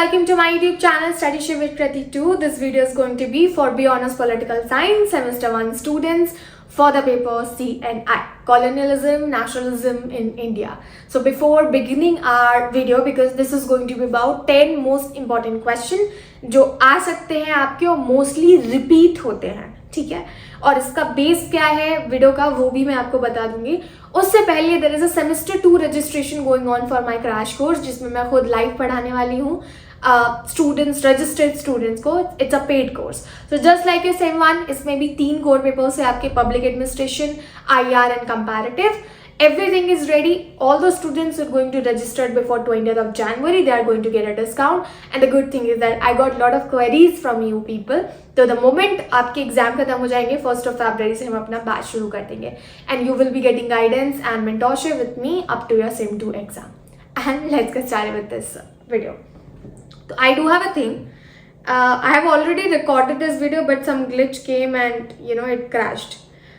welcome to my YouTube channel Study with Kriti 2. This video is going to be for B Honors Political Science Semester 1 students for the paper CNI, Colonialism, Nationalism in India. So before beginning our video, because this is going to be about 10 most important question जो आ सकते हैं आपके और mostly repeat होते हैं, ठीक है, और इसका बेस क्या है वीडियो का वो भी मैं आपको बता दूंगी. उससे पहले there is a semester 2 registration going on for my crash course, जिसमें मैं खुद लाइव पढ़ाने वाली हूँ स्टूडेंट्स, रजिस्टर्ड स्टूडेंट्स को. It's a paid course. So just like a same one, इसमें भी 3 कोर पेपर्स है आपके, public administration, IR and comparative. Everything is ready. All the students are going to register before 20th of January. They are going to get a discount. And the good thing is that I got a lot of queries from you people. So the moment आपके exam खत्म हो जाएंगे 1st of February से हम अपना batch शुरू कर देंगे. And you will be getting guidance and mentorship with me up to your SIM 2 exam. And let's get started with this video. So I do have a thing. I have already recorded this video, but some glitch came and it crashed.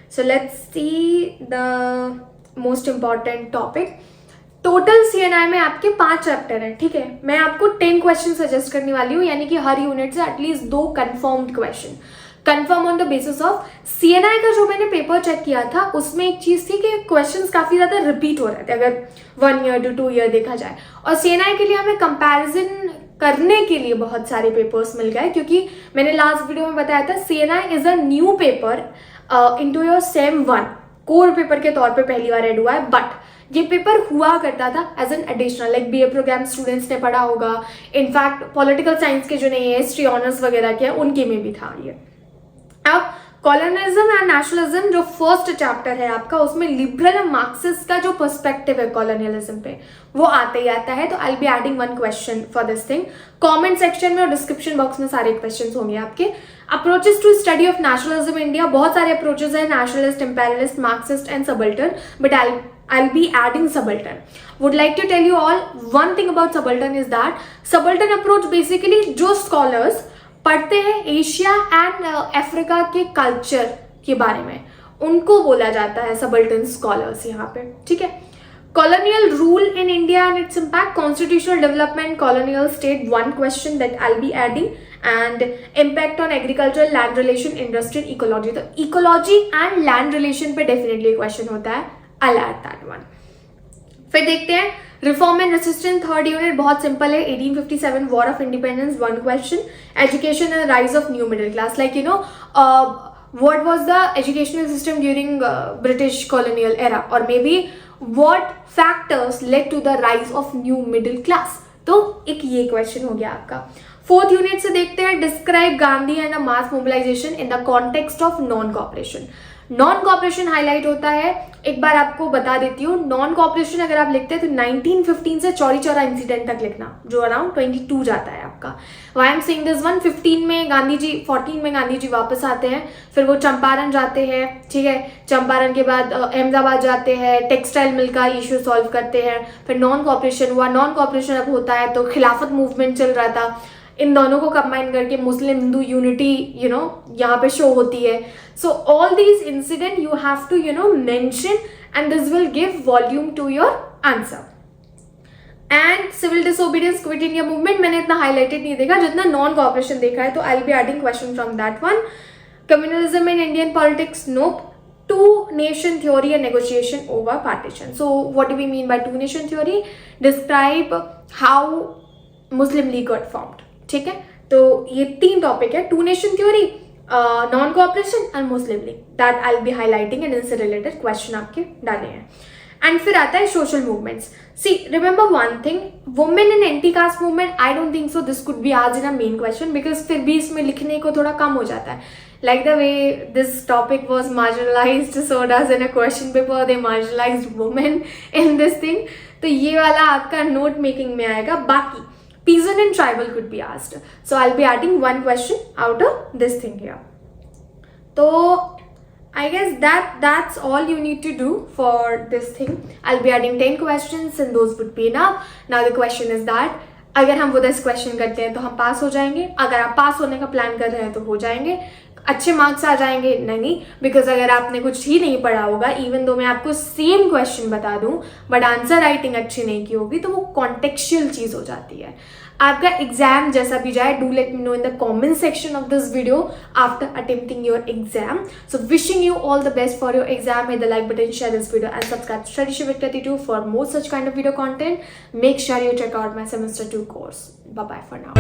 So let's see the most important topic. Total CNI में आपके 5 chapter हैं, ठीक है. मैं आपको 10 question suggest करने वाली हूँ, यानी कि हर यूनिट से at least 2 confirmed question, confirm on the basis of CNI का. जो मैंने पेपर चेक किया था उसमें एक चीज़ थी कि क्वेश्चंस काफ़ी ज़्यादा रिपीट हो रहे थे अगर 1 ईयर to 2 ईयर देखा जाए. और CNI के लिए हमें कंपैरिजन करने के लिए बहुत सारे पेपर्स मिल गए, क्योंकि मैंने लास्ट वीडियो में बताया था CNI is a new paper into your same 1 core paper के तौर पे पहली बार ऐड हुआ है. बट ये पेपर हुआ करता था as an additional, like BA program students ने पढ़ा होगा. इनफैक्ट पॉलिटिकल साइंस के जो नहीं है, हिस्ट्री ऑनर्स वगैरह के, उनके में भी था ये. अब कॉलोनियलिज्म एंड नेशनलिज्म जो फर्स्ट चैप्टर है आपका, उसमें लिबरल और मार्क्सिस्ट का जो पर्सपेक्टिव है कॉलोनियलिज्म पे वो आते ही आता है. तो I will be adding 1 question for this thing. Comment section में और डिस्क्रिप्शन बॉक्स में सारे क्वेश्चंस होंगे आपके. Approaches to study of nationalism India, बहुत सारे अप्रोचेस है, nationalist, imperialist, Marxist and subaltern, but I'll be adding subaltern. Would like to tell you all one thing about subaltern is that subaltern approach basically जो scholars पढ़ते हैं Asia and Africa के culture के बारे में, उनको बोला जाता है सबल्टन स्कॉलर्स यहाँ पे, ठीक है. Colonial rule in India and its impact, constitutional development, colonial state, 1 question that I will be adding, and impact on agriculture, land relation, industry, ecology. तो इकोलॉजी एंड लैंड रिलेशन पे definitely question होता है. I add that one. फिर देखते हैं reform and resistance, 3rd unit, बहुत simple है. 1857 war of independence, 1 question. Education and rise of new middle class, like what was the educational system during British colonial era, or maybe what factors led to the rise of new middle class. तो एक ये question हो गया आपका. 4th unit से देखते हैं describe Gandhi and a mass mobilisation in the context of non cooperation. Non cooperation highlight होता है. एक बार आपको बता देती हूँ, नॉन कॉपरेशन अगर आप लिखते हैं तो 1915 से चौरी चौरा इंसिडेंट तक लिखना, जो अराउंड 22 जाता है आपका. Why am saying this one, 14 में गांधी जी वापस आते हैं, फिर वो चंपारण जाते हैं, ठीक है. चंपारण के बाद अहमदाबाद जाते हैं, टेक्सटाइल मिल का इशू सॉल्व करते हैं, फिर नॉन कॉपरेशन हुआ. नॉन कॉपरेशन अब होता है तो खिलाफत मूवमेंट चल रहा था. इन दोनों को कंबाइन करके मुस्लिम हिंदू यूनिटी यहाँ पे शो होती है. So all these incident you have to mention and this will give volume to your answer. And civil disobedience, quit India movement मैंने इतना हाईलाइटेड नहीं देखा जितना नॉन कॉपरेशन देखा है, तो I will be adding question from that one. Communalism in Indian politics, nope. 2 nation theory and negotiation over partition. So what do we mean by 2 nation theory? Describe how Muslim League got formed, ठीक है. तो ये 3 topic है, 2 nation theory, non cooperation and Muslim League, that I will be highlighting and इनसे related question आपके डाले हैं. एंड फिर आता है social movements. See remember one thing, women in anti caste movement, I don't think so this could be आज in a main question, because फिर भी इसमें लिखने को थोड़ा कम हो जाता है. Like the way this topic was marginalized, so does in a question paper they marginalized women in this thing. तो ये वाला आपका नोट मेकिंग में आएगा. बाकी peasant and tribal could be asked. So I'll be adding 1 question out of this thing here. So I guess that's all you need to do for this thing. I'll be adding 10 questions and those would be enough. Now the question is that अगर हम वो 10 question करते हैं तो हम पास हो जाएंगे. अगर आप पास होने का प्लान कर रहे हैं तो हो जाएंगे. अच्छे मार्क्स आ जाएंगे नहीं, बिकॉज अगर आपने कुछ ही नहीं पढ़ा होगा, इवन दो मैं आपको सेम क्वेश्चन बता दूं बट आंसर राइटिंग अच्छी नहीं की होगी, तो वो कॉन्टेक्चुअल चीज़ हो जाती है. आपका एग्जाम जैसा भी जाए, do let me know in the comment section of this video after attempting your exam. So wishing you all the best for your exam. Hit the like button, share this video and subscribe to Study Shift with Kriti 2 for more such kind of video content. Make sure you check out my semester 2 course. Bye bye for now.